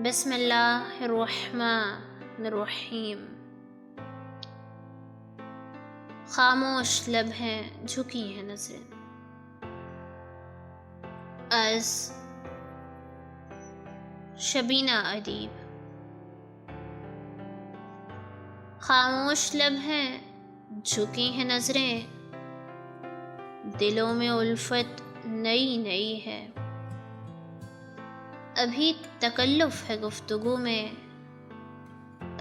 बिस्मिल्लाहिर्रहमानिर्रहीम। खामोश लब हैं, झुकी हैं नजरें। आज शबीना अदीब। खामोश लब हैं, झुकी हैं नजरें, दिलों में उल्फत नई नई है। अभी तकल्लुफ़ है गुफ्तगू में,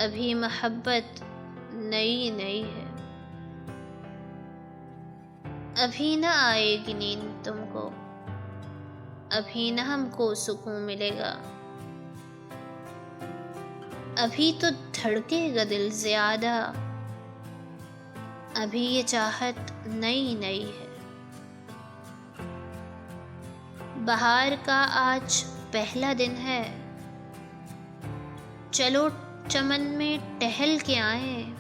अभी मोहब्बत नई नई है। अभी न आएगी नींद तुमको, अभी न हमको सुकून मिलेगा। अभी तो धड़केगा दिल ज़्यादा, अभी ये चाहत नई नई है। बहार का आज पहला दिन है, चलो चमन में टहल के आए।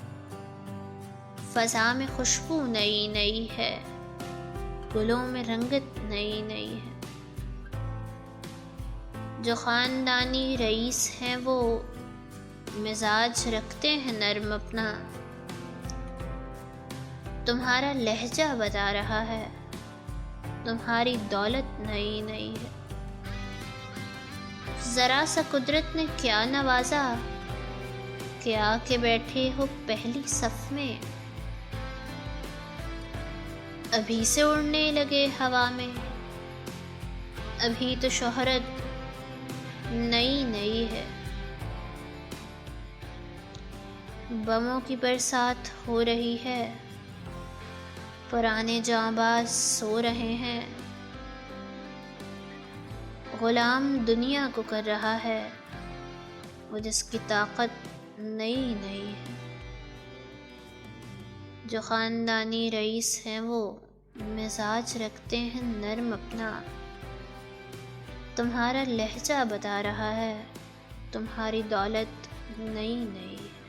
फ़ज़ा में खुशबू नई नई है, गुलों में रंगत नई नई है। जो ख़ानदानी रईस हैं वो मिजाज रखते हैं नर्म अपना। तुम्हारा लहजा बता रहा है, तुम्हारी दौलत नई नई है। ज़रा सा कुदरत ने क्या नवाजा कि आके बैठे हो पहली सफ में। अभी से उड़ने लगे हवा में, अभी तो शोहरत नई नई है। बमों की बरसात हो रही है, पुराने जांबाज सो रहे हैं। गुलाम दुनिया को कर रहा है वो जिसकी ताकत नई नई है। जो ख़ानदानी रईस हैं वो मिजाज रखते हैं नर्म अपना। तुम्हारा लहजा बता रहा है, तुम्हारी दौलत नई नई है।